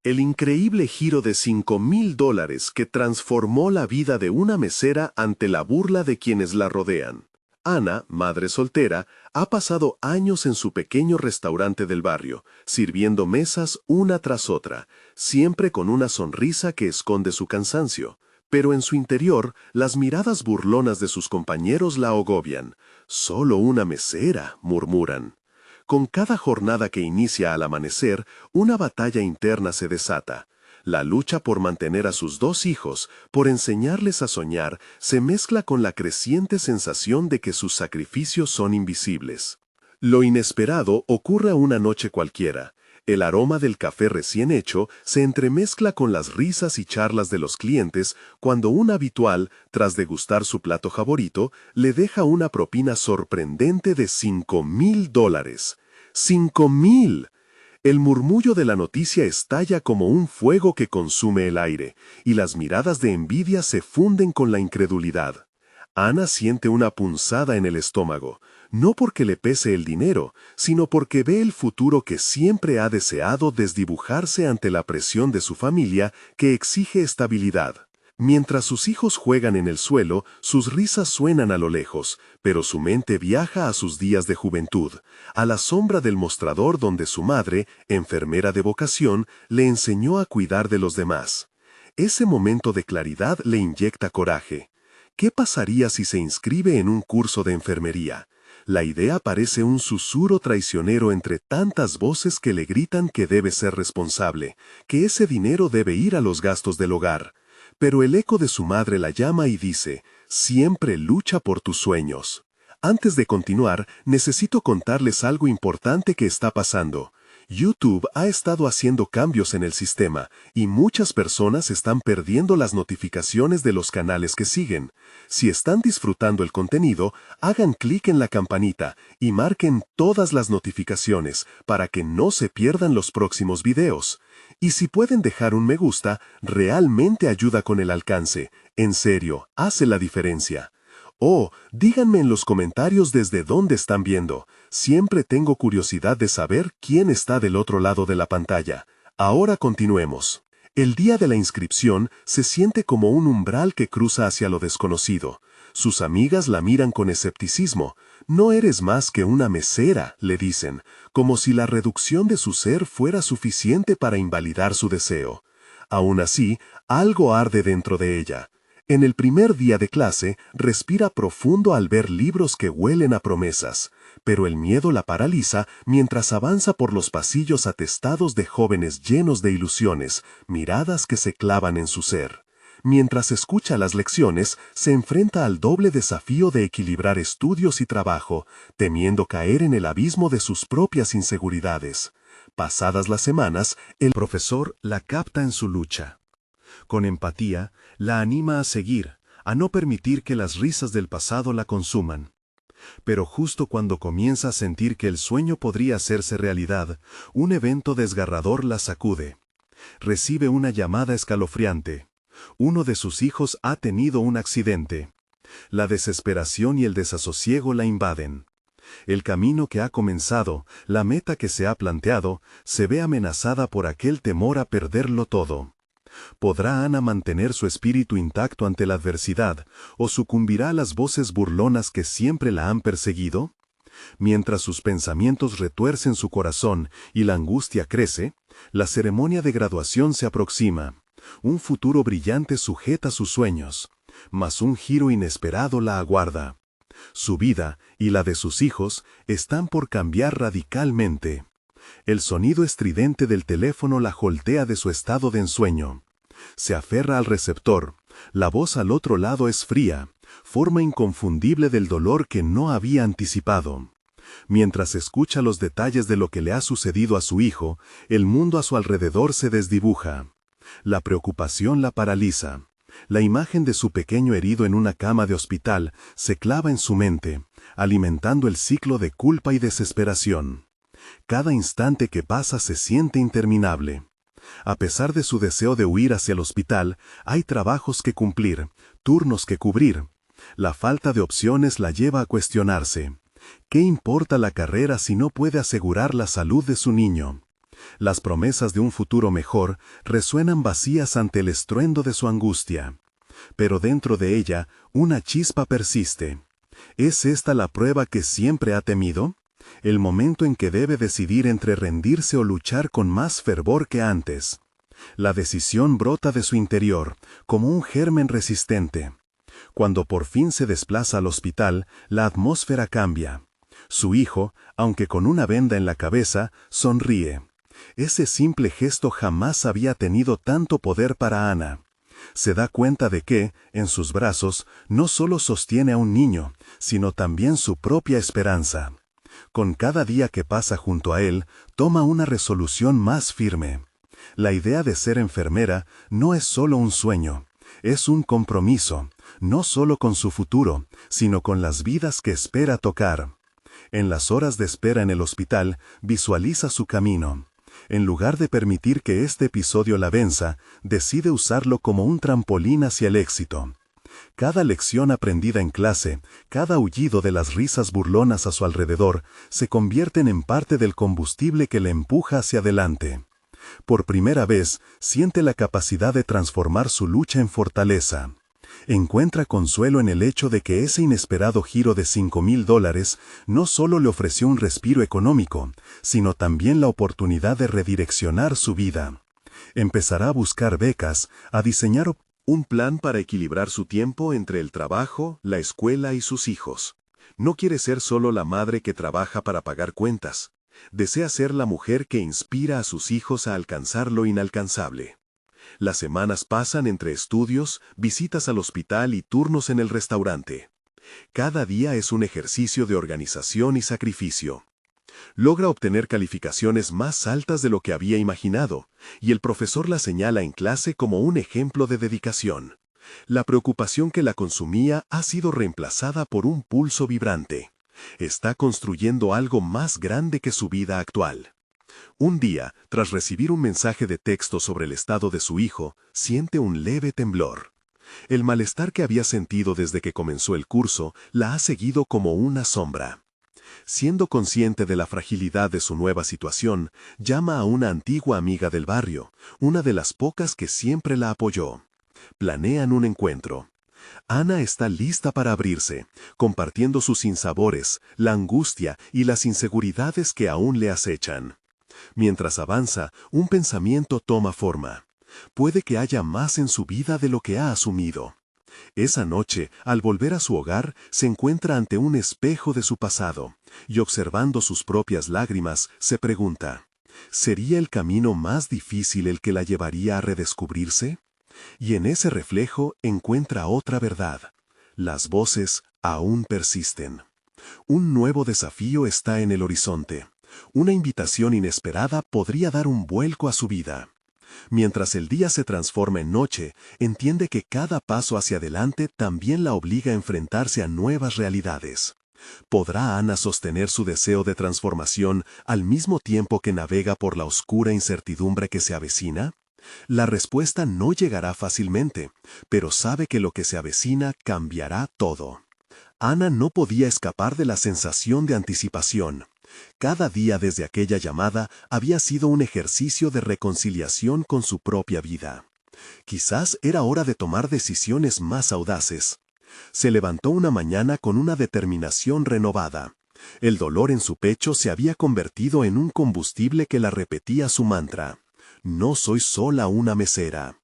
El increíble giro de $5,000 que transformó la vida de una mesera ante la burla de quienes la rodean. Ana, madre soltera, ha pasado años en su pequeño restaurante del barrio, sirviendo mesas una tras otra, siempre con una sonrisa que esconde su cansancio. Pero en su interior, las miradas burlonas de sus compañeros la agobian. «Solo una mesera», murmuran. Con cada jornada que inicia al amanecer, una batalla interna se desata. La lucha por mantener a sus 2 hijos, por enseñarles a soñar, se mezcla con la creciente sensación de que sus sacrificios son invisibles. Lo inesperado ocurre una noche cualquiera. El aroma del café recién hecho se entremezcla con las risas y charlas de los clientes cuando un habitual, tras degustar su plato favorito, le deja una propina sorprendente de $5,000. ¡5,000! El murmullo de la noticia estalla como un fuego que consume el aire, y las miradas de envidia se funden con la incredulidad. Ana siente una punzada en el estómago, no porque le pese el dinero, sino porque ve el futuro que siempre ha deseado desdibujarse ante la presión de su familia que exige estabilidad. Mientras sus hijos juegan en el suelo, sus risas suenan a lo lejos, pero su mente viaja a sus días de juventud, a la sombra del mostrador donde su madre, enfermera de vocación, le enseñó a cuidar de los demás. Ese momento de claridad le inyecta coraje. ¿Qué pasaría si se inscribe en un curso de enfermería? La idea parece un susurro traicionero entre tantas voces que le gritan que debe ser responsable, que ese dinero debe ir a los gastos del hogar. Pero el eco de su madre la llama y dice, «Siempre lucha por tus sueños». Antes de continuar, necesito contarles algo importante que está pasando. YouTube ha estado haciendo cambios en el sistema, y muchas personas están perdiendo las notificaciones de los canales que siguen. Si están disfrutando el contenido, hagan clic en la campanita y marquen todas las notificaciones para que no se pierdan los próximos videos. Y si pueden dejar un me gusta, realmente ayuda con el alcance. En serio, hace la diferencia. Oh, díganme en los comentarios desde dónde están viendo. Siempre tengo curiosidad de saber quién está del otro lado de la pantalla. Ahora continuemos. El día de la inscripción se siente como un umbral que cruza hacia lo desconocido. Sus amigas la miran con escepticismo. «No eres más que una mesera», le dicen, como si la reducción de su ser fuera suficiente para invalidar su deseo. Aún así, algo arde dentro de ella. En el primer día de clase, respira profundo al ver libros que huelen a promesas, pero el miedo la paraliza mientras avanza por los pasillos atestados de jóvenes llenos de ilusiones, miradas que se clavan en su ser. Mientras escucha las lecciones, se enfrenta al doble desafío de equilibrar estudios y trabajo, temiendo caer en el abismo de sus propias inseguridades. Pasadas las semanas, el profesor la capta en su lucha. Con empatía, la anima a seguir, a no permitir que las risas del pasado la consuman. Pero justo cuando comienza a sentir que el sueño podría hacerse realidad, un evento desgarrador la sacude. Recibe una llamada escalofriante. Uno de sus hijos ha tenido un accidente. La desesperación y el desasosiego la invaden. El camino que ha comenzado, la meta que se ha planteado, se ve amenazada por aquel temor a perderlo todo. ¿Podrá Ana mantener su espíritu intacto ante la adversidad, o sucumbirá a las voces burlonas que siempre la han perseguido? Mientras sus pensamientos retuercen su corazón y la angustia crece, la ceremonia de graduación se aproxima. Un futuro brillante sujeta sus sueños, mas un giro inesperado la aguarda. Su vida y la de sus hijos están por cambiar radicalmente. El sonido estridente del teléfono la joltea de su estado de ensueño. Se aferra al receptor. La voz al otro lado es fría, forma inconfundible del dolor que no había anticipado. Mientras escucha los detalles de lo que le ha sucedido a su hijo, el mundo a su alrededor se desdibuja. La preocupación la paraliza. La imagen de su pequeño herido en una cama de hospital se clava en su mente, alimentando el ciclo de culpa y desesperación. Cada instante que pasa se siente interminable. A pesar de su deseo de huir hacia el hospital, hay trabajos que cumplir, turnos que cubrir. La falta de opciones la lleva a cuestionarse. ¿Qué importa la carrera si no puede asegurar la salud de su niño? Las promesas de un futuro mejor resuenan vacías ante el estruendo de su angustia. Pero dentro de ella, una chispa persiste. ¿Es esta la prueba que siempre ha temido? El momento en que debe decidir entre rendirse o luchar con más fervor que antes. La decisión brota de su interior, como un germen resistente. Cuando por fin se desplaza al hospital, la atmósfera cambia. Su hijo, aunque con una venda en la cabeza, sonríe. Ese simple gesto jamás había tenido tanto poder para Ana. Se da cuenta de que, en sus brazos, no solo sostiene a un niño, sino también su propia esperanza. Con cada día que pasa junto a él, toma una resolución más firme. La idea de ser enfermera no es solo un sueño, es un compromiso, no solo con su futuro, sino con las vidas que espera tocar. En las horas de espera en el hospital, visualiza su camino. En lugar de permitir que este episodio la venza, decide usarlo como un trampolín hacia el éxito. Cada lección aprendida en clase, cada aullido de las risas burlonas a su alrededor, se convierten en parte del combustible que le empuja hacia adelante. Por primera vez, siente la capacidad de transformar su lucha en fortaleza. Encuentra consuelo en el hecho de que ese inesperado giro de $5,000 no solo le ofreció un respiro económico, sino también la oportunidad de redireccionar su vida. Empezará a buscar becas, a diseñar un plan para equilibrar su tiempo entre el trabajo, la escuela y sus hijos. No quiere ser solo la madre que trabaja para pagar cuentas. Desea ser la mujer que inspira a sus hijos a alcanzar lo inalcanzable. Las semanas pasan entre estudios, visitas al hospital y turnos en el restaurante. Cada día es un ejercicio de organización y sacrificio. Logra obtener calificaciones más altas de lo que había imaginado, y el profesor la señala en clase como un ejemplo de dedicación. La preocupación que la consumía ha sido reemplazada por un pulso vibrante. Está construyendo algo más grande que su vida actual. Un día, tras recibir un mensaje de texto sobre el estado de su hijo, siente un leve temblor. El malestar que había sentido desde que comenzó el curso la ha seguido como una sombra. Siendo consciente de la fragilidad de su nueva situación, llama a una antigua amiga del barrio, una de las pocas que siempre la apoyó. Planean un encuentro. Ana está lista para abrirse, compartiendo sus sinsabores, la angustia y las inseguridades que aún le acechan. Mientras avanza, un pensamiento toma forma. Puede que haya más en su vida de lo que ha asumido. Esa noche, al volver a su hogar, se encuentra ante un espejo de su pasado, y observando sus propias lágrimas, se pregunta, ¿sería el camino más difícil el que la llevaría a redescubrirse? Y en ese reflejo encuentra otra verdad. Las voces aún persisten. Un nuevo desafío está en el horizonte. Una invitación inesperada podría dar un vuelco a su vida. Mientras el día se transforma en noche, entiende que cada paso hacia adelante también la obliga a enfrentarse a nuevas realidades. ¿Podrá Ana sostener su deseo de transformación al mismo tiempo que navega por la oscura incertidumbre que se avecina? La respuesta no llegará fácilmente, pero sabe que lo que se avecina cambiará todo. Ana no podía escapar de la sensación de anticipación. Cada día desde aquella llamada había sido un ejercicio de reconciliación con su propia vida. Quizás era hora de tomar decisiones más audaces. Se levantó una mañana con una determinación renovada. El dolor en su pecho se había convertido en un combustible que la repetía su mantra. No soy sola una mesera.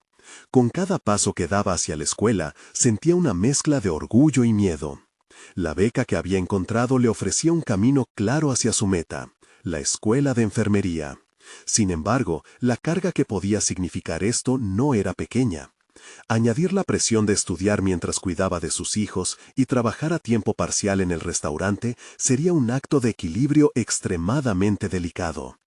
Con cada paso que daba hacia la escuela, sentía una mezcla de orgullo y miedo. La beca que había encontrado le ofrecía un camino claro hacia su meta, la escuela de enfermería. Sin embargo, la carga que podía significar esto no era pequeña. Añadir la presión de estudiar mientras cuidaba de sus hijos y trabajar a tiempo parcial en el restaurante sería un acto de equilibrio extremadamente delicado.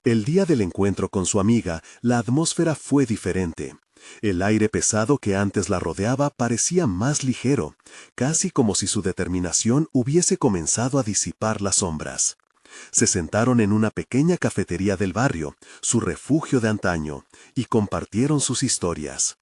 El día del encuentro con su amiga, la atmósfera fue diferente. El aire pesado que antes la rodeaba parecía más ligero, casi como si su determinación hubiese comenzado a disipar las sombras. Se sentaron en una pequeña cafetería del barrio, su refugio de antaño, y compartieron sus historias.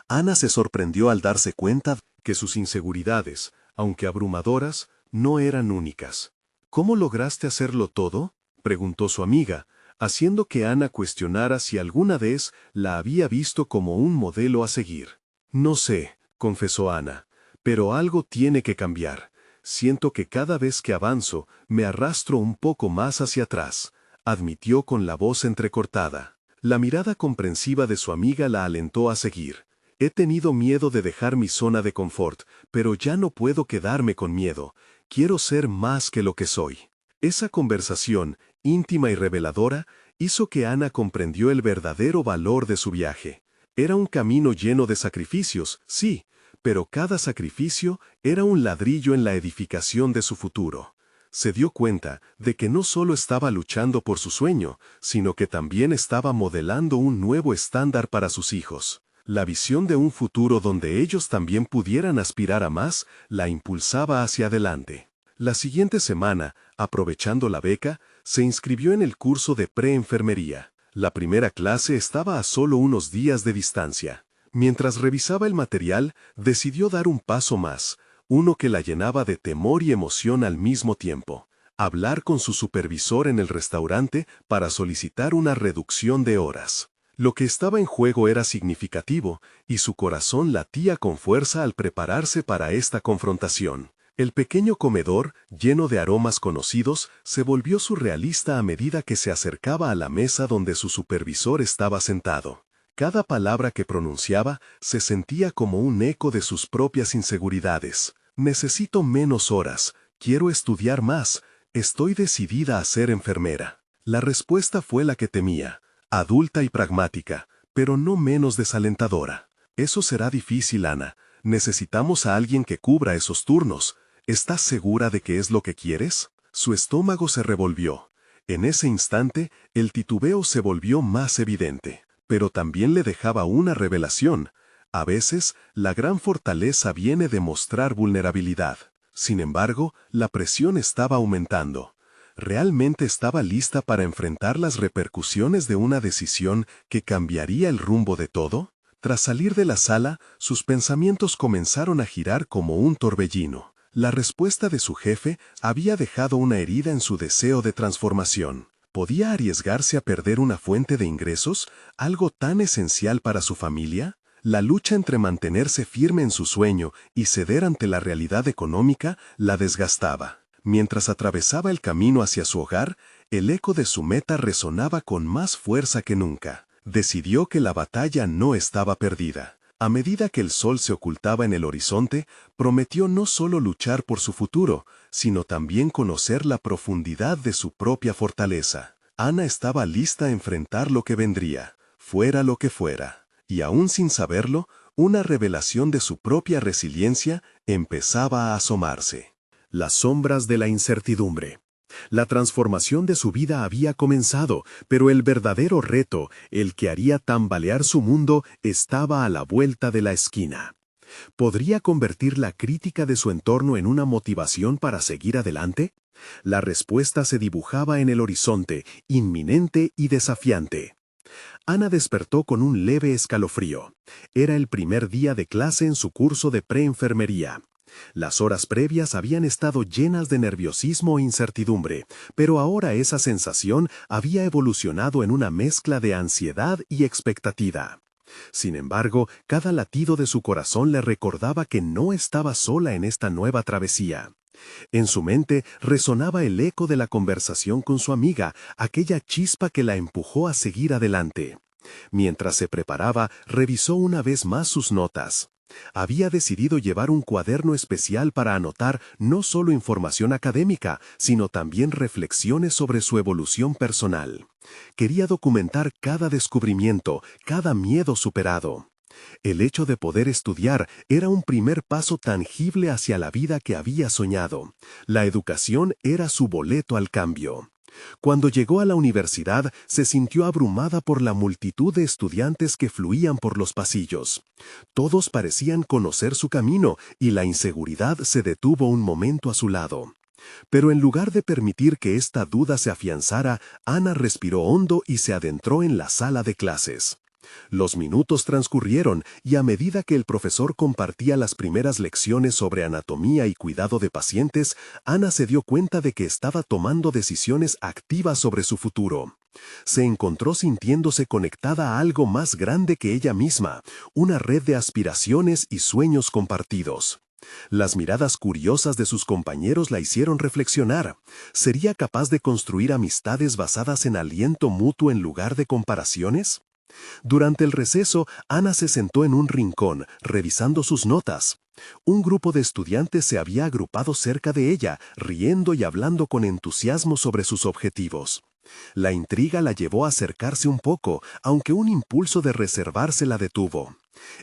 Ana se sorprendió al darse cuenta que sus inseguridades, aunque abrumadoras, no eran únicas. ¿Cómo lograste hacerlo todo?, preguntó su amiga, haciendo que Ana cuestionara si alguna vez la había visto como un modelo a seguir. No sé, confesó Ana, pero algo tiene que cambiar. Siento que cada vez que avanzo, me arrastro un poco más hacia atrás, admitió con la voz entrecortada. La mirada comprensiva de su amiga la alentó a seguir. He tenido miedo de dejar mi zona de confort, pero ya no puedo quedarme con miedo. Quiero ser más que lo que soy. Esa conversación, íntima y reveladora, hizo que Ana comprendió el verdadero valor de su viaje. Era un camino lleno de sacrificios, sí, pero cada sacrificio era un ladrillo en la edificación de su futuro. Se dio cuenta de que no solo estaba luchando por su sueño, sino que también estaba modelando un nuevo estándar para sus hijos. La visión de un futuro donde ellos también pudieran aspirar a más la impulsaba hacia adelante. La siguiente semana, aprovechando la beca, se inscribió en el curso de preenfermería. La primera clase estaba a solo unos días de distancia. Mientras revisaba el material, decidió dar un paso más, uno que la llenaba de temor y emoción al mismo tiempo. Hablar con su supervisor en el restaurante para solicitar una reducción de horas. Lo que estaba en juego era significativo, y su corazón latía con fuerza al prepararse para esta confrontación. El pequeño comedor, lleno de aromas conocidos, se volvió surrealista a medida que se acercaba a la mesa donde su supervisor estaba sentado. Cada palabra que pronunciaba se sentía como un eco de sus propias inseguridades. Necesito menos horas, quiero estudiar más, estoy decidida a ser enfermera. La respuesta fue la que temía, adulta y pragmática, pero no menos desalentadora. Eso será difícil, Ana. Necesitamos a alguien que cubra esos turnos. ¿Estás segura de que es lo que quieres? Su estómago se revolvió. En ese instante, el titubeo se volvió más evidente, pero también le dejaba una revelación. A veces, la gran fortaleza viene de mostrar vulnerabilidad. Sin embargo, la presión estaba aumentando. ¿Realmente estaba lista para enfrentar las repercusiones de una decisión que cambiaría el rumbo de todo? Tras salir de la sala, sus pensamientos comenzaron a girar como un torbellino. La respuesta de su jefe había dejado una herida en su deseo de transformación. ¿Podía arriesgarse a perder una fuente de ingresos, algo tan esencial para su familia? La lucha entre mantenerse firme en su sueño y ceder ante la realidad económica la desgastaba. Mientras atravesaba el camino hacia su hogar, el eco de su meta resonaba con más fuerza que nunca. Decidió que la batalla no estaba perdida. A medida que el sol se ocultaba en el horizonte, prometió no solo luchar por su futuro, sino también conocer la profundidad de su propia fortaleza. Ana estaba lista a enfrentar lo que vendría, fuera lo que fuera. Y aún sin saberlo, una revelación de su propia resiliencia empezaba a asomarse. Las sombras de la incertidumbre. La transformación de su vida había comenzado, pero el verdadero reto, el que haría tambalear su mundo, estaba a la vuelta de la esquina. ¿Podría convertir la crítica de su entorno en una motivación para seguir adelante? La respuesta se dibujaba en el horizonte, inminente y desafiante. Ana despertó con un leve escalofrío. Era el primer día de clase en su curso de preenfermería. Las horas previas habían estado llenas de nerviosismo e incertidumbre, pero ahora esa sensación había evolucionado en una mezcla de ansiedad y expectativa. Sin embargo, cada latido de su corazón le recordaba que no estaba sola en esta nueva travesía. En su mente resonaba el eco de la conversación con su amiga, aquella chispa que la empujó a seguir adelante. Mientras se preparaba, revisó una vez más sus notas. Había decidido llevar un cuaderno especial para anotar no solo información académica, sino también reflexiones sobre su evolución personal. Quería documentar cada descubrimiento, cada miedo superado. El hecho de poder estudiar era un primer paso tangible hacia la vida que había soñado. La educación era su boleto al cambio. Cuando llegó a la universidad, se sintió abrumada por la multitud de estudiantes que fluían por los pasillos. Todos parecían conocer su camino y la inseguridad se detuvo un momento a su lado. Pero en lugar de permitir que esta duda se afianzara, Ana respiró hondo y se adentró en la sala de clases. Los minutos transcurrieron y a medida que el profesor compartía las primeras lecciones sobre anatomía y cuidado de pacientes, Ana se dio cuenta de que estaba tomando decisiones activas sobre su futuro. Se encontró sintiéndose conectada a algo más grande que ella misma, una red de aspiraciones y sueños compartidos. Las miradas curiosas de sus compañeros la hicieron reflexionar. ¿Sería capaz de construir amistades basadas en aliento mutuo en lugar de comparaciones? Durante el receso, Ana se sentó en un rincón, revisando sus notas. Un grupo de estudiantes se había agrupado cerca de ella, riendo y hablando con entusiasmo sobre sus objetivos. La intriga la llevó a acercarse un poco, aunque un impulso de reservarse la detuvo.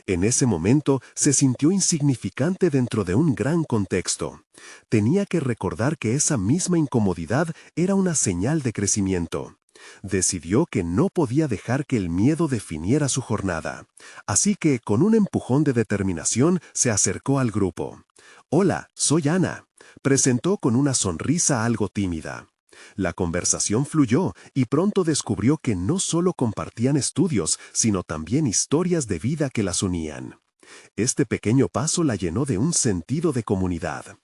En ese momento se sintió insignificante dentro de un gran contexto. Tenía que recordar que esa misma incomodidad era una señal de crecimiento. Decidió que no podía dejar que el miedo definiera su jornada. Así que, con un empujón de determinación, se acercó al grupo. «Hola, soy Ana», presentó con una sonrisa algo tímida. La conversación fluyó y pronto descubrió que no solo compartían estudios, sino también historias de vida que las unían. Este pequeño paso la llenó de un sentido de comunidad.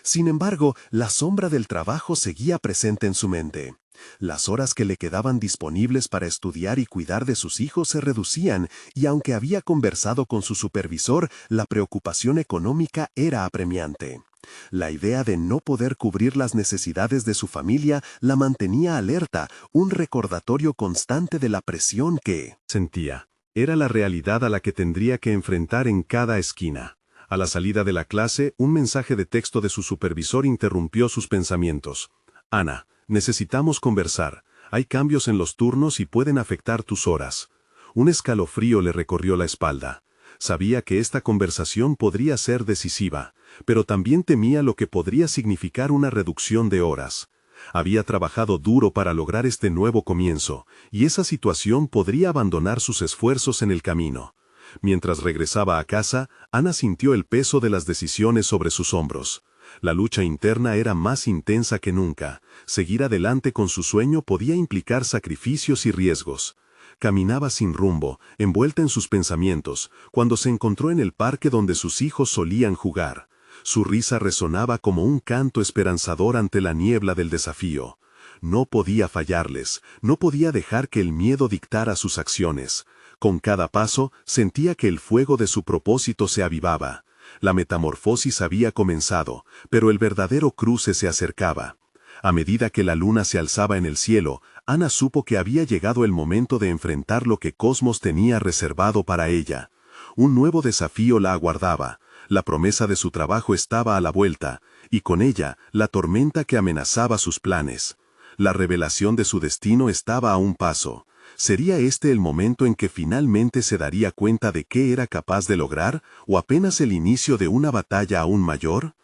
Sin embargo, la sombra del trabajo seguía presente en su mente. Las horas que le quedaban disponibles para estudiar y cuidar de sus hijos se reducían, y aunque había conversado con su supervisor, la preocupación económica era apremiante. La idea de no poder cubrir las necesidades de su familia la mantenía alerta, un recordatorio constante de la presión que sentía. Era la realidad a la que tendría que enfrentar en cada esquina. A la salida de la clase, un mensaje de texto de su supervisor interrumpió sus pensamientos. «Ana, necesitamos conversar. Hay cambios en los turnos y pueden afectar tus horas». Un escalofrío le recorrió la espalda. Sabía que esta conversación podría ser decisiva, pero también temía lo que podría significar una reducción de horas. Había trabajado duro para lograr este nuevo comienzo, y esa situación podría abandonar sus esfuerzos en el camino. Mientras regresaba a casa, Ana sintió el peso de las decisiones sobre sus hombros. La lucha interna era más intensa que nunca. Seguir adelante con su sueño podía implicar sacrificios y riesgos. Caminaba sin rumbo, envuelta en sus pensamientos, cuando se encontró en el parque donde sus hijos solían jugar. Su risa resonaba como un canto esperanzador ante la niebla del desafío. No podía fallarles, no podía dejar que el miedo dictara sus acciones. Con cada paso, sentía que el fuego de su propósito se avivaba. La metamorfosis había comenzado, pero el verdadero cruce se acercaba. A medida que la luna se alzaba en el cielo, Ana supo que había llegado el momento de enfrentar lo que Cosmos tenía reservado para ella. Un nuevo desafío la aguardaba. La promesa de su trabajo estaba a la vuelta, y con ella, la tormenta que amenazaba sus planes. La revelación de su destino estaba a un paso. ¿Sería este el momento en que finalmente se daría cuenta de qué era capaz de lograr, o apenas el inicio de una batalla aún mayor?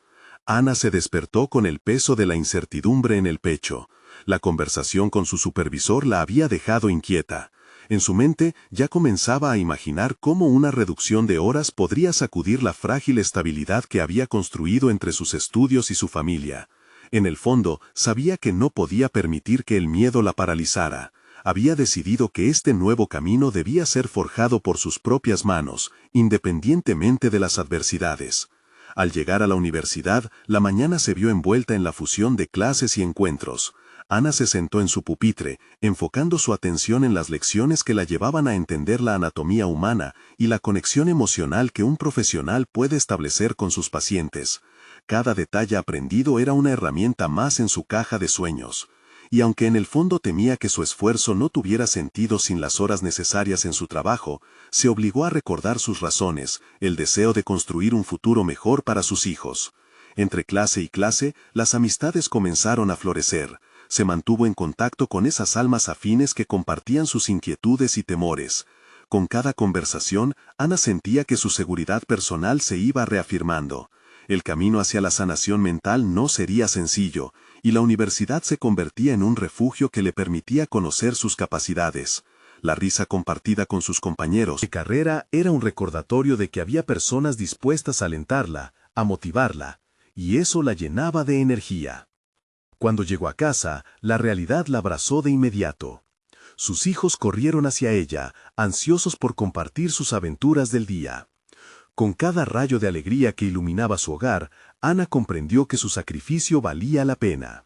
Ana se despertó con el peso de la incertidumbre en el pecho. La conversación con su supervisor la había dejado inquieta. En su mente ya comenzaba a imaginar cómo una reducción de horas podría sacudir la frágil estabilidad que había construido entre sus estudios y su familia. En el fondo, sabía que no podía permitir que el miedo la paralizara. Había decidido que este nuevo camino debía ser forjado por sus propias manos, independientemente de las adversidades. Al llegar a la universidad, la mañana se vio envuelta en la fusión de clases y encuentros. Ana se sentó en su pupitre, enfocando su atención en las lecciones que la llevaban a entender la anatomía humana y la conexión emocional que un profesional puede establecer con sus pacientes. Cada detalle aprendido era una herramienta más en su caja de sueños. Y aunque en el fondo temía que su esfuerzo no tuviera sentido sin las horas necesarias en su trabajo, se obligó a recordar sus razones, el deseo de construir un futuro mejor para sus hijos. Entre clase y clase, las amistades comenzaron a florecer. Se mantuvo en contacto con esas almas afines que compartían sus inquietudes y temores. Con cada conversación, Ana sentía que su seguridad personal se iba reafirmando. El camino hacia la sanación mental no sería sencillo, y la universidad se convertía en un refugio que le permitía conocer sus capacidades. La risa compartida con sus compañeros de carrera era un recordatorio de que había personas dispuestas a alentarla, a motivarla, y eso la llenaba de energía. Cuando llegó a casa, la realidad la abrazó de inmediato. Sus hijos corrieron hacia ella, ansiosos por compartir sus aventuras del día. Con cada rayo de alegría que iluminaba su hogar, Ana comprendió que su sacrificio valía la pena.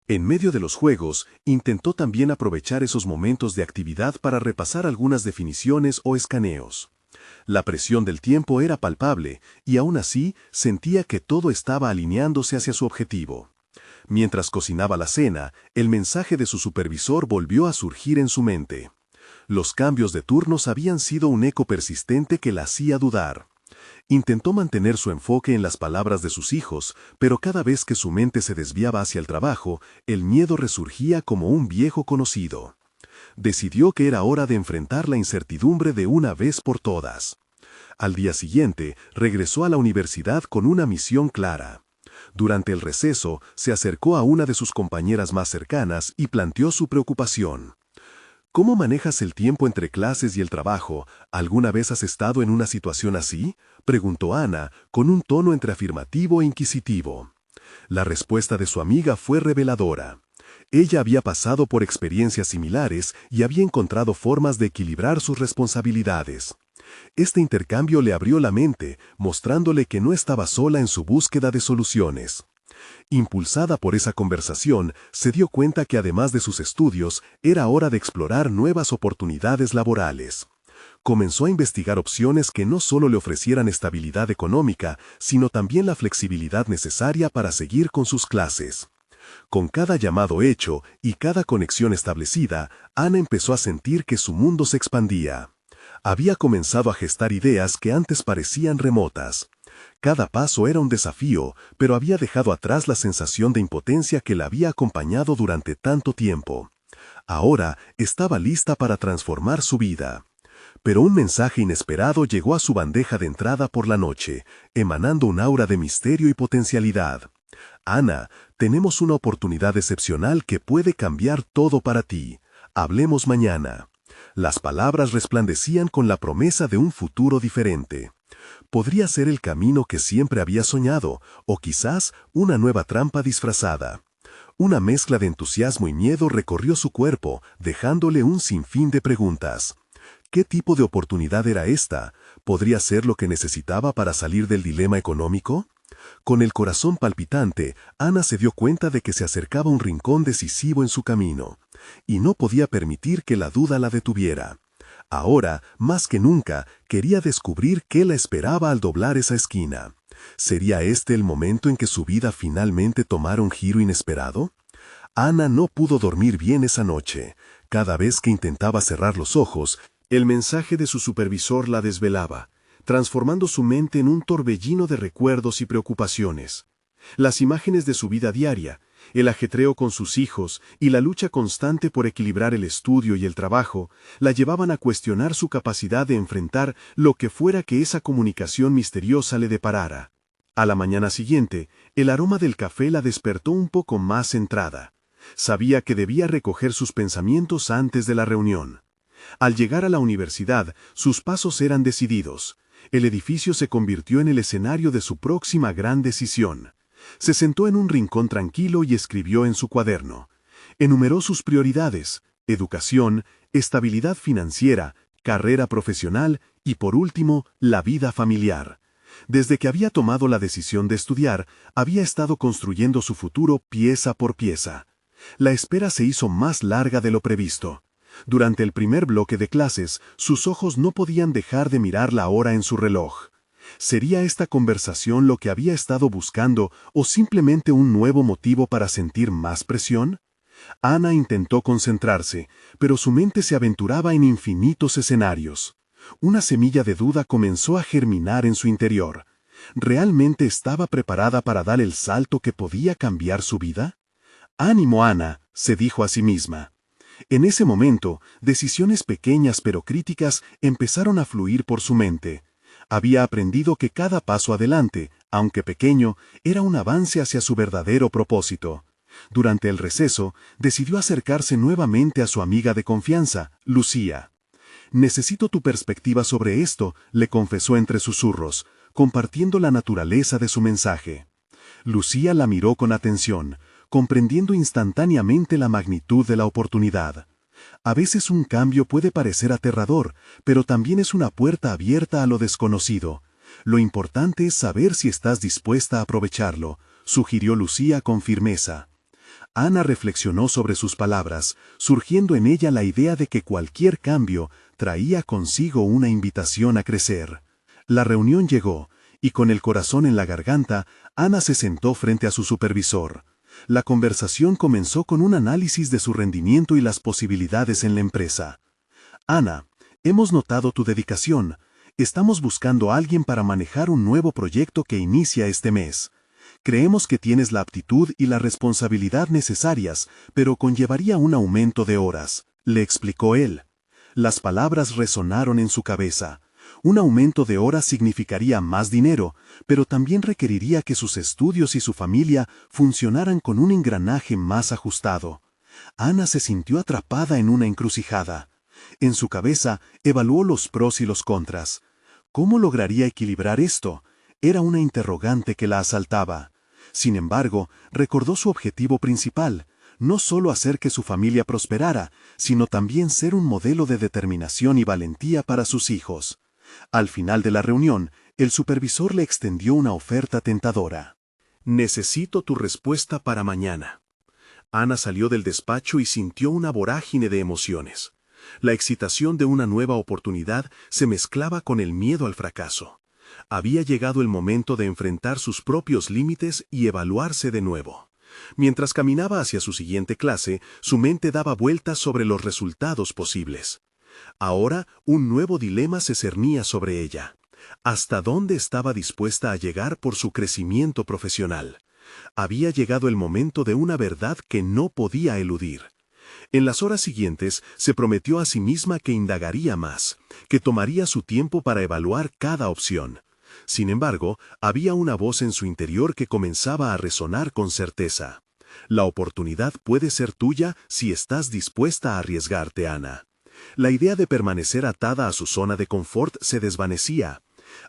En medio de los juegos, intentó también aprovechar esos momentos de actividad para repasar algunas definiciones o escaneos. La presión del tiempo era palpable, y aún así sentía que todo estaba alineándose hacia su objetivo. Mientras cocinaba la cena, el mensaje de su supervisor volvió a surgir en su mente. Los cambios de turnos habían sido un eco persistente que la hacía dudar. Intentó mantener su enfoque en las palabras de sus hijos, pero cada vez que su mente se desviaba hacia el trabajo, el miedo resurgía como un viejo conocido. Decidió que era hora de enfrentar la incertidumbre de una vez por todas. Al día siguiente, regresó a la universidad con una misión clara. Durante el receso, se acercó a una de sus compañeras más cercanas y planteó su preocupación. ¿Cómo manejas el tiempo entre clases y el trabajo? ¿Alguna vez has estado en una situación así?, preguntó Ana, con un tono entre afirmativo e inquisitivo. La respuesta de su amiga fue reveladora. Ella había pasado por experiencias similares y había encontrado formas de equilibrar sus responsabilidades. Este intercambio le abrió la mente, mostrándole que no estaba sola en su búsqueda de soluciones. Impulsada por esa conversación, se dio cuenta que además de sus estudios, era hora de explorar nuevas oportunidades laborales. Comenzó a investigar opciones que no solo le ofrecieran estabilidad económica, sino también la flexibilidad necesaria para seguir con sus clases. Con cada llamado hecho y cada conexión establecida, Ana empezó a sentir que su mundo se expandía. Había comenzado a gestar ideas que antes parecían remotas. Cada paso era un desafío, pero había dejado atrás la sensación de impotencia que la había acompañado durante tanto tiempo. Ahora estaba lista para transformar su vida. Pero un mensaje inesperado llegó a su bandeja de entrada por la noche, emanando un aura de misterio y potencialidad. Ana, tenemos una oportunidad excepcional que puede cambiar todo para ti. Hablemos mañana. Las palabras resplandecían con la promesa de un futuro diferente. Podría ser el camino que siempre había soñado, o quizás una nueva trampa disfrazada. Una mezcla de entusiasmo y miedo recorrió su cuerpo, dejándole un sinfín de preguntas. ¿Qué tipo de oportunidad era esta? ¿Podría ser lo que necesitaba para salir del dilema económico? Con el corazón palpitante, Ana se dio cuenta de que se acercaba a un rincón decisivo en su camino, y no podía permitir que la duda la detuviera. Ahora, más que nunca, quería descubrir qué la esperaba al doblar esa esquina. ¿Sería este el momento en que su vida finalmente tomara un giro inesperado? Ana no pudo dormir bien esa noche. Cada vez que intentaba cerrar los ojos, el mensaje de su supervisor la desvelaba, transformando su mente en un torbellino de recuerdos y preocupaciones. Las imágenes de su vida diaria, el ajetreo con sus hijos y la lucha constante por equilibrar el estudio y el trabajo, la llevaban a cuestionar su capacidad de enfrentar lo que fuera que esa comunicación misteriosa le deparara. A la mañana siguiente, el aroma del café la despertó un poco más centrada. Sabía que debía recoger sus pensamientos antes de la reunión. Al llegar a la universidad, sus pasos eran decididos. El edificio se convirtió en el escenario de su próxima gran decisión. Se sentó en un rincón tranquilo y escribió en su cuaderno. Enumeró sus prioridades: educación, estabilidad financiera, carrera profesional y, por último, la vida familiar. Desde que había tomado la decisión de estudiar, había estado construyendo su futuro pieza por pieza. La espera se hizo más larga de lo previsto. Durante el primer bloque de clases, sus ojos no podían dejar de mirar la hora en su reloj. ¿Sería esta conversación lo que había estado buscando o simplemente un nuevo motivo para sentir más presión? Ana intentó concentrarse, pero su mente se aventuraba en infinitos escenarios. Una semilla de duda comenzó a germinar en su interior. ¿Realmente estaba preparada para dar el salto que podía cambiar su vida? «Ánimo, Ana», se dijo a sí misma. En ese momento, decisiones pequeñas pero críticas empezaron a fluir por su mente. Había aprendido que cada paso adelante, aunque pequeño, era un avance hacia su verdadero propósito. Durante el receso, decidió acercarse nuevamente a su amiga de confianza, Lucía. «Necesito tu perspectiva sobre esto», le confesó entre susurros, compartiendo la naturaleza de su mensaje. Lucía la miró con atención, comprendiendo instantáneamente la magnitud de la oportunidad. A veces un cambio puede parecer aterrador, pero también es una puerta abierta a lo desconocido. Lo importante es saber si estás dispuesta a aprovecharlo, sugirió Lucía con firmeza. Ana reflexionó sobre sus palabras, surgiendo en ella la idea de que cualquier cambio traía consigo una invitación a crecer. La reunión llegó, y con el corazón en la garganta, Ana se sentó frente a su supervisor. La conversación comenzó con un análisis de su rendimiento y las posibilidades en la empresa. Ana, hemos notado tu dedicación. Estamos buscando a alguien para manejar un nuevo proyecto que inicia este mes. Creemos que tienes la aptitud y la responsabilidad necesarias, pero conllevaría un aumento de horas, le explicó él. Las palabras resonaron en su cabeza. Un aumento de horas significaría más dinero, pero también requeriría que sus estudios y su familia funcionaran con un engranaje más ajustado. Ana se sintió atrapada en una encrucijada. En su cabeza evaluó los pros y los contras. ¿Cómo lograría equilibrar esto? Era una interrogante que la asaltaba. Sin embargo, recordó su objetivo principal, no solo hacer que su familia prosperara, sino también ser un modelo de determinación y valentía para sus hijos. Al final de la reunión, el supervisor le extendió una oferta tentadora. Necesito tu respuesta para mañana. Ana salió del despacho y sintió una vorágine de emociones. La excitación de una nueva oportunidad se mezclaba con el miedo al fracaso. Había llegado el momento de enfrentar sus propios límites y evaluarse de nuevo. Mientras caminaba hacia su siguiente clase, su mente daba vueltas sobre los resultados posibles. Ahora, un nuevo dilema se cernía sobre ella. ¿Hasta dónde estaba dispuesta a llegar por su crecimiento profesional? Había llegado el momento de una verdad que no podía eludir. En las horas siguientes, se prometió a sí misma que indagaría más, que tomaría su tiempo para evaluar cada opción. Sin embargo, había una voz en su interior que comenzaba a resonar con certeza. La oportunidad puede ser tuya si estás dispuesta a arriesgarte, Ana. La idea de permanecer atada a su zona de confort se desvanecía.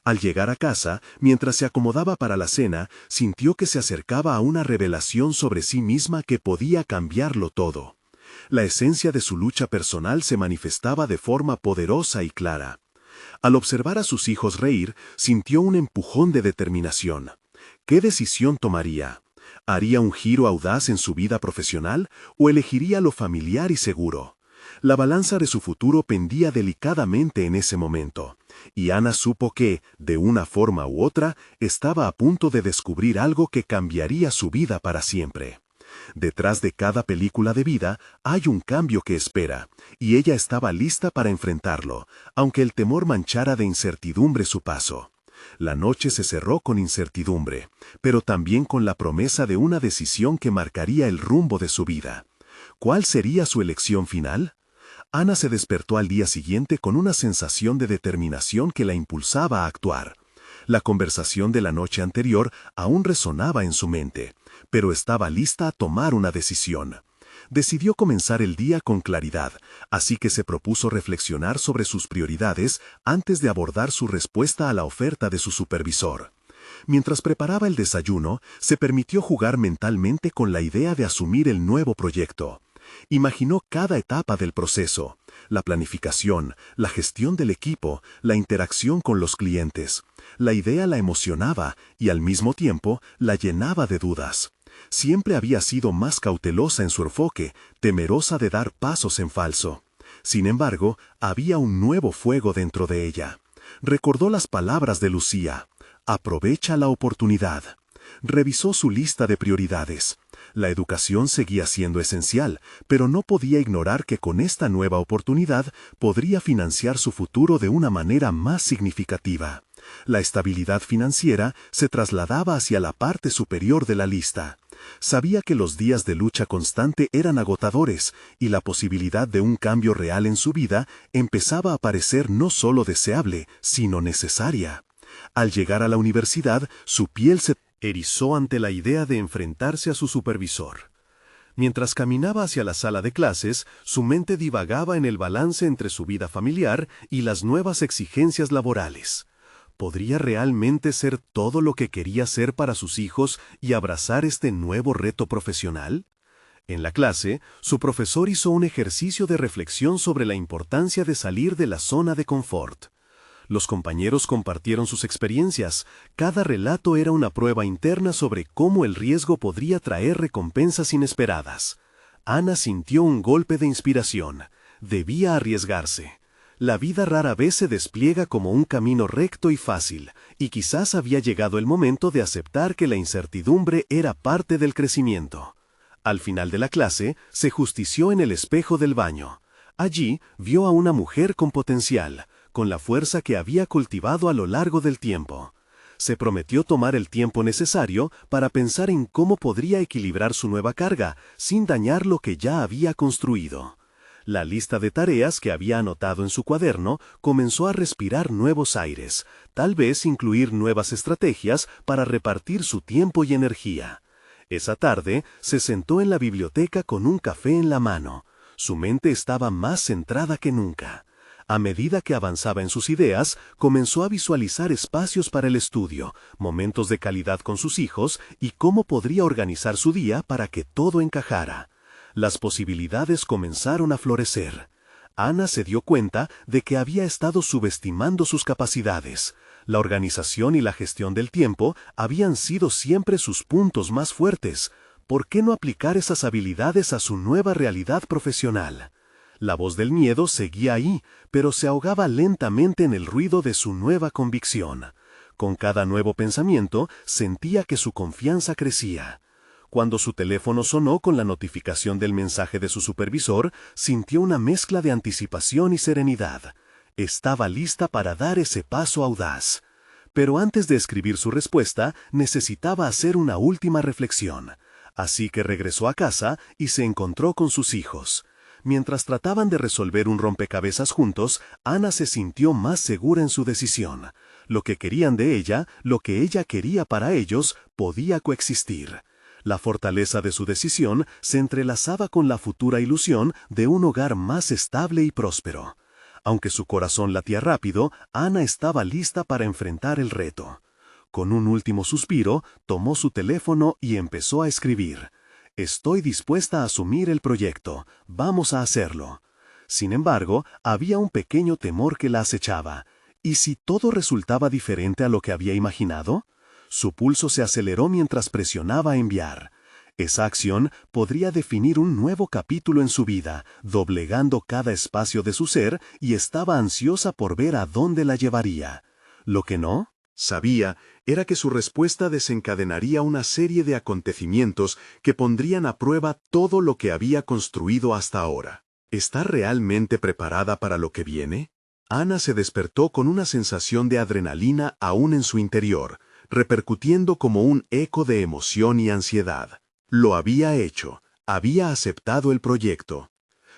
Al llegar a casa, mientras se acomodaba para la cena, sintió que se acercaba a una revelación sobre sí misma que podía cambiarlo todo. La esencia de su lucha personal se manifestaba de forma poderosa y clara. Al observar a sus hijos reír, sintió un empujón de determinación. ¿Qué decisión tomaría? ¿Haría un giro audaz en su vida profesional o elegiría lo familiar y seguro? La balanza de su futuro pendía delicadamente en ese momento, y Ana supo que, de una forma u otra, estaba a punto de descubrir algo que cambiaría su vida para siempre. Detrás de cada película de vida hay un cambio que espera, y ella estaba lista para enfrentarlo, aunque el temor manchara de incertidumbre su paso. La noche se cerró con incertidumbre, pero también con la promesa de una decisión que marcaría el rumbo de su vida. ¿Cuál sería su elección final? Ana se despertó al día siguiente con una sensación de determinación que la impulsaba a actuar. La conversación de la noche anterior aún resonaba en su mente, pero estaba lista a tomar una decisión. Decidió comenzar el día con claridad, así que se propuso reflexionar sobre sus prioridades antes de abordar su respuesta a la oferta de su supervisor. Mientras preparaba el desayuno, se permitió jugar mentalmente con la idea de asumir el nuevo proyecto. Imaginó cada etapa del proceso: la planificación, la gestión del equipo, la interacción con los clientes. La idea la emocionaba y al mismo tiempo la llenaba de dudas. Siempre había sido más cautelosa en su enfoque, temerosa de dar pasos en falso. Sin embargo, había un nuevo fuego dentro de ella. Recordó las palabras de Lucía: aprovecha la oportunidad. Revisó su lista de prioridades. La educación seguía siendo esencial, pero no podía ignorar que con esta nueva oportunidad podría financiar su futuro de una manera más significativa. La estabilidad financiera se trasladaba hacia la parte superior de la lista. Sabía que los días de lucha constante eran agotadores y la posibilidad de un cambio real en su vida empezaba a parecer no solo deseable, sino necesaria. Al llegar a la universidad, su piel se erizó ante la idea de enfrentarse a su supervisor. Mientras caminaba hacia la sala de clases, su mente divagaba en el balance entre su vida familiar y las nuevas exigencias laborales. ¿Podría realmente ser todo lo que quería ser para sus hijos y abrazar este nuevo reto profesional? En la clase, su profesor hizo un ejercicio de reflexión sobre la importancia de salir de la zona de confort. Los compañeros compartieron sus experiencias. Cada relato era una prueba interna sobre cómo el riesgo podría traer recompensas inesperadas. Ana sintió un golpe de inspiración. Debía arriesgarse. La vida rara vez se despliega como un camino recto y fácil, y quizás había llegado el momento de aceptar que la incertidumbre era parte del crecimiento. Al final de la clase, se justició en el espejo del baño. Allí, vio a una mujer con potencial, con la fuerza que había cultivado a lo largo del tiempo. Se prometió tomar el tiempo necesario para pensar en cómo podría equilibrar su nueva carga, sin dañar lo que ya había construido. La lista de tareas que había anotado en su cuaderno comenzó a respirar nuevos aires, tal vez incluir nuevas estrategias para repartir su tiempo y energía. Esa tarde, se sentó en la biblioteca con un café en la mano. Su mente estaba más centrada que nunca. A medida que avanzaba en sus ideas, comenzó a visualizar espacios para el estudio, momentos de calidad con sus hijos y cómo podría organizar su día para que todo encajara. Las posibilidades comenzaron a florecer. Ana se dio cuenta de que había estado subestimando sus capacidades. La organización y la gestión del tiempo habían sido siempre sus puntos más fuertes. ¿Por qué no aplicar esas habilidades a su nueva realidad profesional? La voz del miedo seguía ahí, pero se ahogaba lentamente en el ruido de su nueva convicción. Con cada nuevo pensamiento, sentía que su confianza crecía. Cuando su teléfono sonó con la notificación del mensaje de su supervisor, sintió una mezcla de anticipación y serenidad. Estaba lista para dar ese paso audaz. Pero antes de escribir su respuesta, necesitaba hacer una última reflexión. Así que regresó a casa y se encontró con sus hijos. Mientras trataban de resolver un rompecabezas juntos, Ana se sintió más segura en su decisión. Lo que querían de ella, lo que ella quería para ellos, podía coexistir. La fortaleza de su decisión se entrelazaba con la futura ilusión de un hogar más estable y próspero. Aunque su corazón latía rápido, Ana estaba lista para enfrentar el reto. Con un último suspiro, tomó su teléfono y empezó a escribir. «Estoy dispuesta a asumir el proyecto. Vamos a hacerlo». Sin embargo, había un pequeño temor que la acechaba. ¿Y si todo resultaba diferente a lo que había imaginado? Su pulso se aceleró mientras presionaba enviar. Esa acción podría definir un nuevo capítulo en su vida, doblegando cada espacio de su ser, y estaba ansiosa por ver a dónde la llevaría. Lo que no sabía era que su respuesta desencadenaría una serie de acontecimientos que pondrían a prueba todo lo que había construido hasta ahora. ¿Está realmente preparada para lo que viene? Ana se despertó con una sensación de adrenalina aún en su interior, repercutiendo como un eco de emoción y ansiedad. Lo había hecho, había aceptado el proyecto.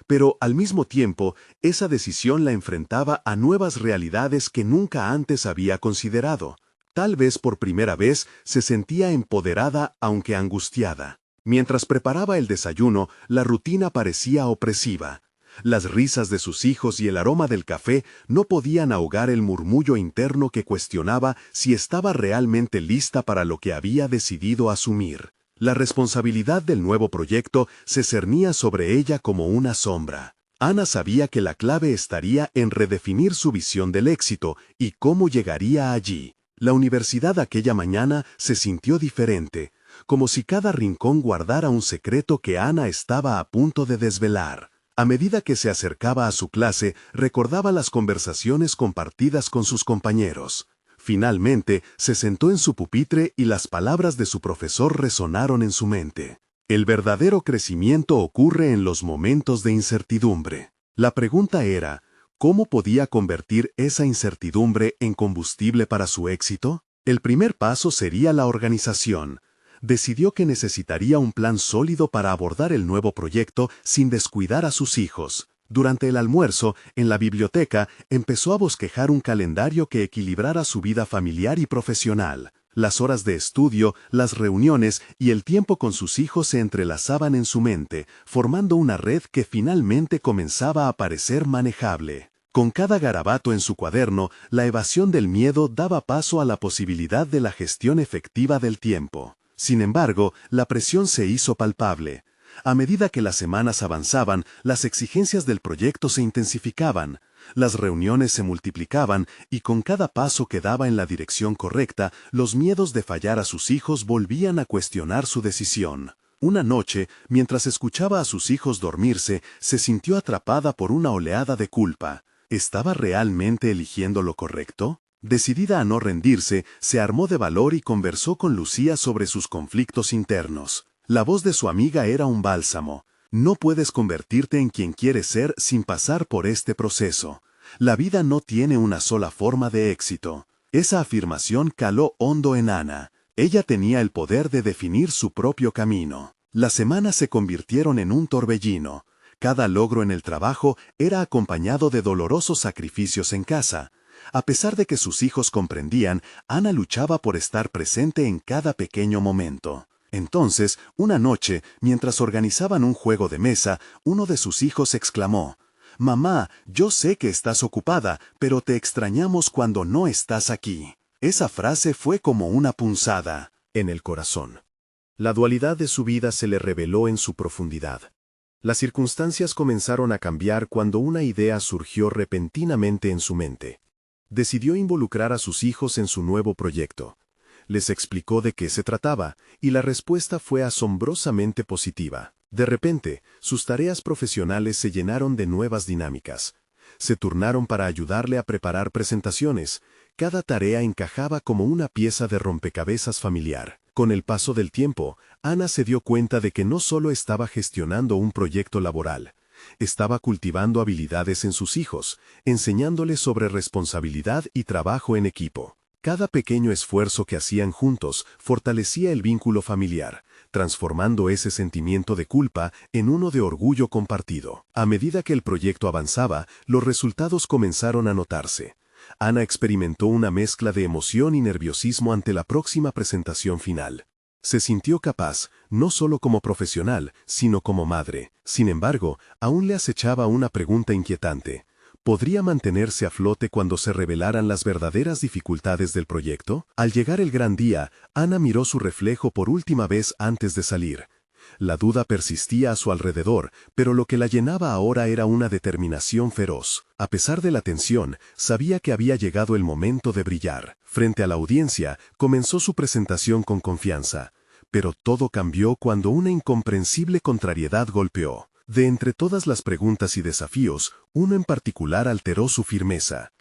Pero al mismo tiempo, esa decisión la enfrentaba a nuevas realidades que nunca antes había considerado. Tal vez por primera vez se sentía empoderada aunque angustiada. Mientras preparaba el desayuno, la rutina parecía opresiva. Las risas de sus hijos y el aroma del café no podían ahogar el murmullo interno que cuestionaba si estaba realmente lista para lo que había decidido asumir. La responsabilidad del nuevo proyecto se cernía sobre ella como una sombra. Ana sabía que la clave estaría en redefinir su visión del éxito y cómo llegaría allí. La universidad aquella mañana se sintió diferente, como si cada rincón guardara un secreto que Ana estaba a punto de desvelar. A medida que se acercaba a su clase, recordaba las conversaciones compartidas con sus compañeros. Finalmente, se sentó en su pupitre y las palabras de su profesor resonaron en su mente. El verdadero crecimiento ocurre en los momentos de incertidumbre. La pregunta era, ¿cómo podía convertir esa incertidumbre en combustible para su éxito? El primer paso sería la organización. Decidió que necesitaría un plan sólido para abordar el nuevo proyecto sin descuidar a sus hijos. Durante el almuerzo, en la biblioteca, empezó a bosquejar un calendario que equilibrara su vida familiar y profesional. Las horas de estudio, las reuniones y el tiempo con sus hijos se entrelazaban en su mente, formando una red que finalmente comenzaba a parecer manejable. Con cada garabato en su cuaderno, la evasión del miedo daba paso a la posibilidad de la gestión efectiva del tiempo. Sin embargo, la presión se hizo palpable. A medida que las semanas avanzaban, las exigencias del proyecto se intensificaban. Las reuniones se multiplicaban y con cada paso que daba en la dirección correcta, los miedos de fallar a sus hijos volvían a cuestionar su decisión. Una noche, mientras escuchaba a sus hijos dormirse, se sintió atrapada por una oleada de culpa. ¿Estaba realmente eligiendo lo correcto? Decidida a no rendirse, se armó de valor y conversó con Lucía sobre sus conflictos internos. La voz de su amiga era un bálsamo. No puedes convertirte en quien quieres ser sin pasar por este proceso. La vida no tiene una sola forma de éxito. Esa afirmación caló hondo en Ana. Ella tenía el poder de definir su propio camino. Las semanas se convirtieron en un torbellino. Cada logro en el trabajo era acompañado de dolorosos sacrificios en casa. A pesar de que sus hijos comprendían, Ana luchaba por estar presente en cada pequeño momento. Entonces, una noche, mientras organizaban un juego de mesa, uno de sus hijos exclamó: «Mamá, yo sé que estás ocupada, pero te extrañamos cuando no estás aquí». Esa frase fue como una punzada en el corazón. La dualidad de su vida se le reveló en su profundidad. Las circunstancias comenzaron a cambiar cuando una idea surgió repentinamente en su mente. Decidió involucrar a sus hijos en su nuevo proyecto. Les explicó de qué se trataba, y la respuesta fue asombrosamente positiva. De repente, sus tareas profesionales se llenaron de nuevas dinámicas. Se turnaron para ayudarle a preparar presentaciones. Cada tarea encajaba como una pieza de rompecabezas familiar. Con el paso del tiempo, Ana se dio cuenta de que no solo estaba gestionando un proyecto laboral, estaba cultivando habilidades en sus hijos, enseñándoles sobre responsabilidad y trabajo en equipo. Cada pequeño esfuerzo que hacían juntos fortalecía el vínculo familiar, transformando ese sentimiento de culpa en uno de orgullo compartido. A medida que el proyecto avanzaba, los resultados comenzaron a notarse. Ana experimentó una mezcla de emoción y nerviosismo ante la próxima presentación final. Se sintió capaz, no solo como profesional, sino como madre. Sin embargo, aún le acechaba una pregunta inquietante. ¿Podría mantenerse a flote cuando se revelaran las verdaderas dificultades del proyecto? Al llegar el gran día, Ana miró su reflejo por última vez antes de salir. La duda persistía a su alrededor, pero lo que la llenaba ahora era una determinación feroz. A pesar de la tensión, sabía que había llegado el momento de brillar. Frente a la audiencia, comenzó su presentación con confianza. Pero todo cambió cuando una incomprensible contrariedad golpeó. De entre todas las preguntas y desafíos, uno en particular alteró su firmeza.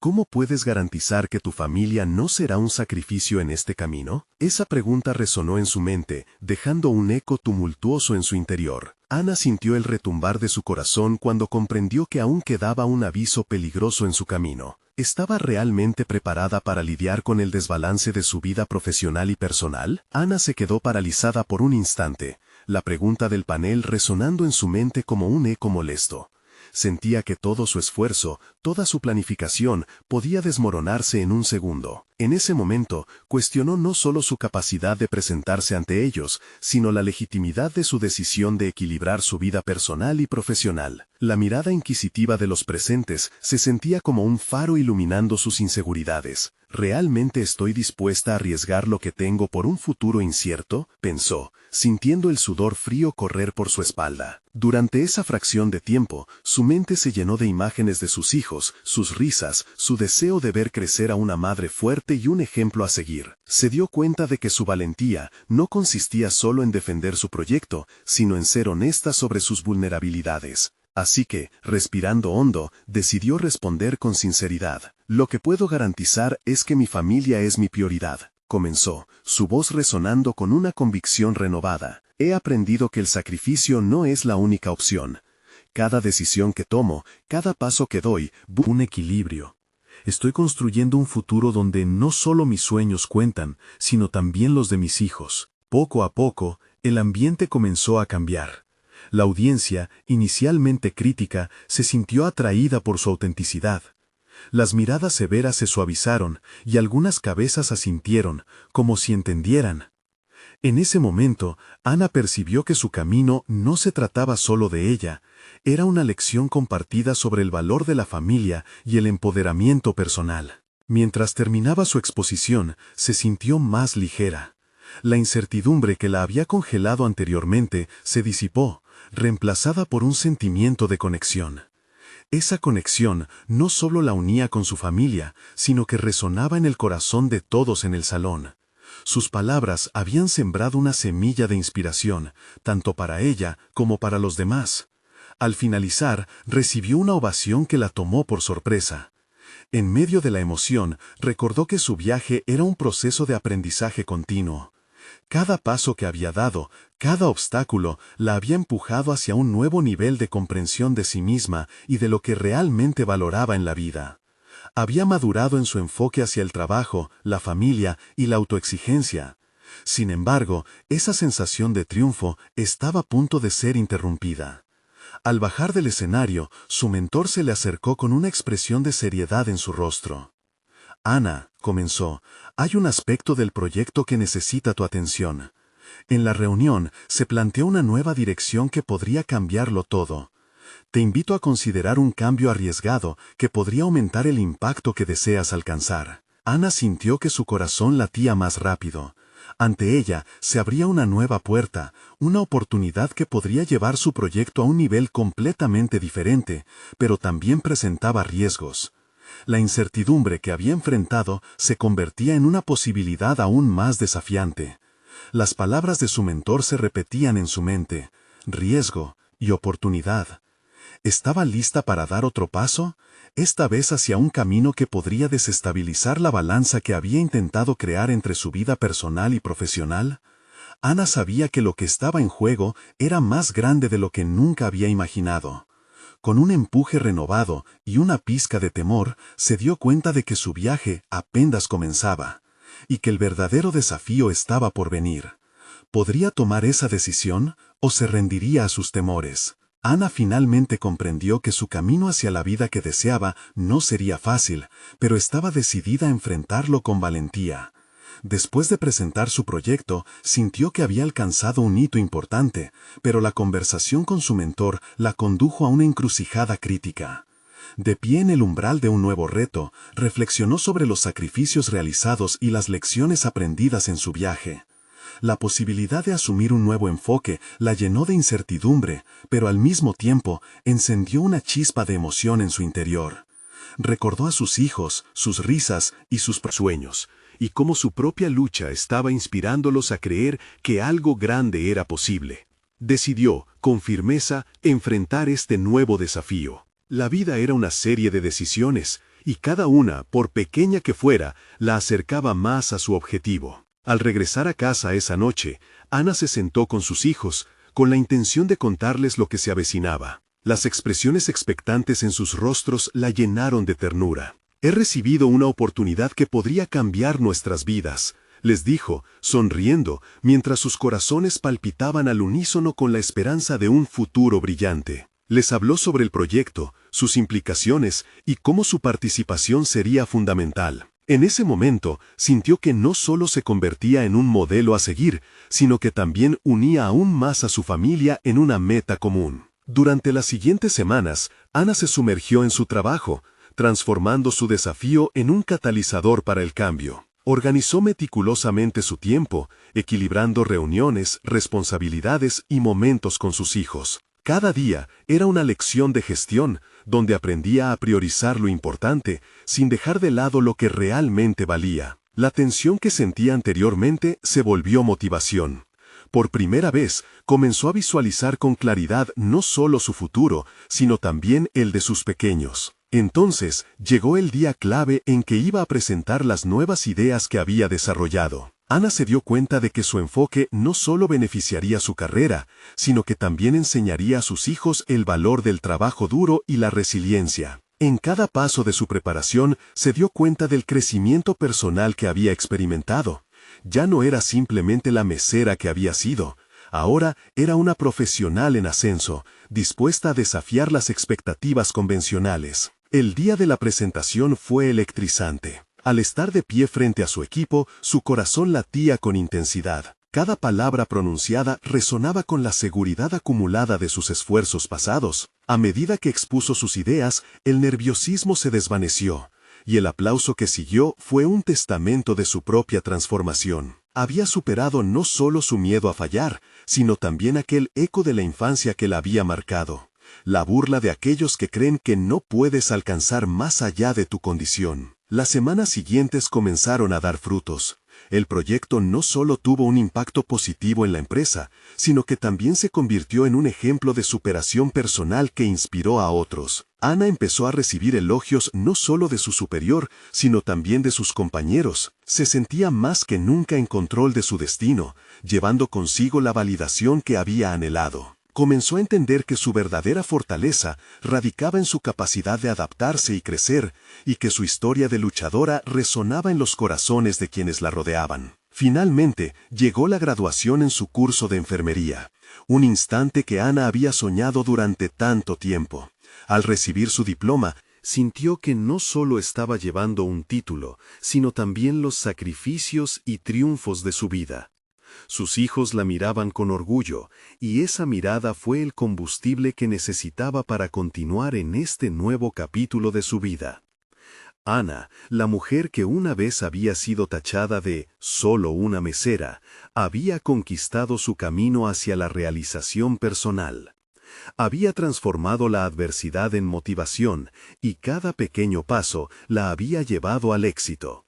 ¿Cómo puedes garantizar que tu familia no será un sacrificio en este camino? Esa pregunta resonó en su mente, dejando un eco tumultuoso en su interior. Ana sintió el retumbar de su corazón cuando comprendió que aún quedaba un aviso peligroso en su camino. ¿Estaba realmente preparada para lidiar con el desbalance de su vida profesional y personal? Ana se quedó paralizada por un instante, la pregunta del panel resonando en su mente como un eco molesto. Sentía que todo su esfuerzo, toda su planificación, podía desmoronarse en un segundo. En ese momento, cuestionó no solo su capacidad de presentarse ante ellos, sino la legitimidad de su decisión de equilibrar su vida personal y profesional. La mirada inquisitiva de los presentes se sentía como un faro iluminando sus inseguridades. ¿Realmente estoy dispuesta a arriesgar lo que tengo por un futuro incierto?, pensó, sintiendo el sudor frío correr por su espalda. Durante esa fracción de tiempo, su mente se llenó de imágenes de sus hijos, sus risas, su deseo de ver crecer a una madre fuerte y un ejemplo a seguir. Se dio cuenta de que su valentía no consistía solo en defender su proyecto, sino en ser honesta sobre sus vulnerabilidades. Así que, respirando hondo, decidió responder con sinceridad. «Lo que puedo garantizar es que mi familia es mi prioridad», comenzó, su voz resonando con una convicción renovada. «He aprendido que el sacrificio no es la única opción. Cada decisión que tomo, cada paso que doy, un equilibrio. Estoy construyendo un futuro donde no solo mis sueños cuentan, sino también los de mis hijos». Poco a poco, el ambiente comenzó a cambiar. La audiencia, inicialmente crítica, se sintió atraída por su autenticidad. Las miradas severas se suavizaron y algunas cabezas asintieron, como si entendieran. En ese momento, Ana percibió que su camino no se trataba solo de ella, era una lección compartida sobre el valor de la familia y el empoderamiento personal. Mientras terminaba su exposición, se sintió más ligera. La incertidumbre que la había congelado anteriormente se disipó, reemplazada por un sentimiento de conexión. Esa conexión no solo la unía con su familia, sino que resonaba en el corazón de todos en el salón. Sus palabras habían sembrado una semilla de inspiración, tanto para ella como para los demás. Al finalizar, recibió una ovación que la tomó por sorpresa. En medio de la emoción, recordó que su viaje era un proceso de aprendizaje continuo. Cada paso que había dado, cada obstáculo, la había empujado hacia un nuevo nivel de comprensión de sí misma y de lo que realmente valoraba en la vida. Había madurado en su enfoque hacia el trabajo, la familia y la autoexigencia. Sin embargo, esa sensación de triunfo estaba a punto de ser interrumpida. Al bajar del escenario, su mentor se le acercó con una expresión de seriedad en su rostro. «Ana», comenzó, «hay un aspecto del proyecto que necesita tu atención. En la reunión se planteó una nueva dirección que podría cambiarlo todo. Te invito a considerar un cambio arriesgado que podría aumentar el impacto que deseas alcanzar». Ana sintió que su corazón latía más rápido. Ante ella se abría una nueva puerta, una oportunidad que podría llevar su proyecto a un nivel completamente diferente, pero también presentaba riesgos. La incertidumbre que había enfrentado se convertía en una posibilidad aún más desafiante. Las palabras de su mentor se repetían en su mente: riesgo y oportunidad. ¿Estaba lista para dar otro paso? Esta vez hacia un camino que podría desestabilizar la balanza que había intentado crear entre su vida personal y profesional. Ana sabía que lo que estaba en juego era más grande de lo que nunca había imaginado. Con un empuje renovado y una pizca de temor, se dio cuenta de que su viaje apenas comenzaba, y que el verdadero desafío estaba por venir. ¿Podría tomar esa decisión o se rendiría a sus temores? Ana finalmente comprendió que su camino hacia la vida que deseaba no sería fácil, pero estaba decidida a enfrentarlo con valentía. Después de presentar su proyecto, sintió que había alcanzado un hito importante, pero la conversación con su mentor la condujo a una encrucijada crítica. De pie en el umbral de un nuevo reto, reflexionó sobre los sacrificios realizados y las lecciones aprendidas en su viaje. La posibilidad de asumir un nuevo enfoque la llenó de incertidumbre, pero al mismo tiempo encendió una chispa de emoción en su interior. Recordó a sus hijos, sus risas y sus sueños, y cómo su propia lucha estaba inspirándolos a creer que algo grande era posible. Decidió, con firmeza, enfrentar este nuevo desafío. La vida era una serie de decisiones, y cada una, por pequeña que fuera, la acercaba más a su objetivo. Al regresar a casa esa noche, Ana se sentó con sus hijos, con la intención de contarles lo que se avecinaba. Las expresiones expectantes en sus rostros la llenaron de ternura. «He recibido una oportunidad que podría cambiar nuestras vidas», les dijo, sonriendo, mientras sus corazones palpitaban al unísono con la esperanza de un futuro brillante. Les habló sobre el proyecto, sus implicaciones y cómo su participación sería fundamental. En ese momento, sintió que no solo se convertía en un modelo a seguir, sino que también unía aún más a su familia en una meta común. Durante las siguientes semanas, Ana se sumergió en su trabajo, transformando su desafío en un catalizador para el cambio. Organizó meticulosamente su tiempo, equilibrando reuniones, responsabilidades y momentos con sus hijos. Cada día era una lección de gestión, donde aprendía a priorizar lo importante, sin dejar de lado lo que realmente valía. La tensión que sentía anteriormente se volvió motivación. Por primera vez, comenzó a visualizar con claridad no solo su futuro, sino también el de sus pequeños. Entonces, llegó el día clave en que iba a presentar las nuevas ideas que había desarrollado. Ana se dio cuenta de que su enfoque no solo beneficiaría su carrera, sino que también enseñaría a sus hijos el valor del trabajo duro y la resiliencia. En cada paso de su preparación se dio cuenta del crecimiento personal que había experimentado. Ya no era simplemente la mesera que había sido, ahora era una profesional en ascenso, dispuesta a desafiar las expectativas convencionales. El día de la presentación fue electrizante. Al estar de pie frente a su equipo, su corazón latía con intensidad. Cada palabra pronunciada resonaba con la seguridad acumulada de sus esfuerzos pasados. A medida que expuso sus ideas, el nerviosismo se desvaneció, y el aplauso que siguió fue un testamento de su propia transformación. Había superado no solo su miedo a fallar, sino también aquel eco de la infancia que la había marcado. La burla de aquellos que creen que no puedes alcanzar más allá de tu condición. Las semanas siguientes comenzaron a dar frutos. El proyecto no solo tuvo un impacto positivo en la empresa, sino que también se convirtió en un ejemplo de superación personal que inspiró a otros. Ana empezó a recibir elogios no solo de su superior, sino también de sus compañeros. Se sentía más que nunca en control de su destino, llevando consigo la validación que había anhelado. Comenzó a entender que su verdadera fortaleza radicaba en su capacidad de adaptarse y crecer, y que su historia de luchadora resonaba en los corazones de quienes la rodeaban. Finalmente, llegó la graduación en su curso de enfermería, un instante que Ana había soñado durante tanto tiempo. Al recibir su diploma, sintió que no solo estaba llevando un título, sino también los sacrificios y triunfos de su vida. Sus hijos la miraban con orgullo, y esa mirada fue el combustible que necesitaba para continuar en este nuevo capítulo de su vida. Ana, la mujer que una vez había sido tachada de solo una mesera, había conquistado su camino hacia la realización personal. Había transformado la adversidad en motivación, y cada pequeño paso la había llevado al éxito.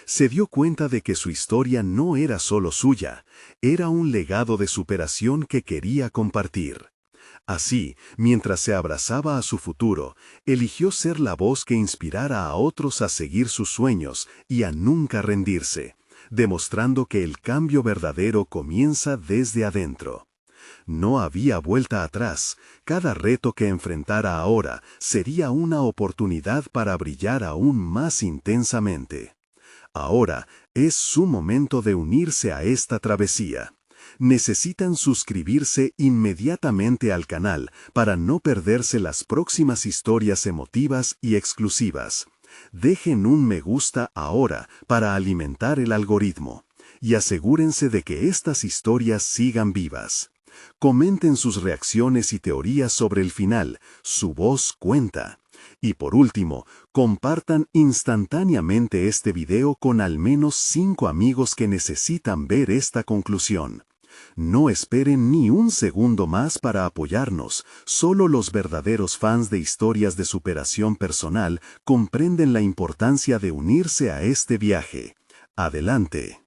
Se dio cuenta de que su historia no era solo suya, era un legado de superación que quería compartir. Así, mientras se abrazaba a su futuro, eligió ser la voz que inspirara a otros a seguir sus sueños y a nunca rendirse, demostrando que el cambio verdadero comienza desde adentro. No había vuelta atrás, cada reto que enfrentara ahora sería una oportunidad para brillar aún más intensamente. Ahora es su momento de unirse a esta travesía. Necesitan suscribirse inmediatamente al canal para no perderse las próximas historias emotivas y exclusivas. Dejen un me gusta ahora para alimentar el algoritmo y asegúrense de que estas historias sigan vivas. Comenten sus reacciones y teorías sobre el final, su voz cuenta. Y por último, compartan instantáneamente este video con al menos 5 amigos que necesitan ver esta conclusión. No esperen ni un segundo más para apoyarnos, solo los verdaderos fans de historias de superación personal comprenden la importancia de unirse a este viaje. Adelante.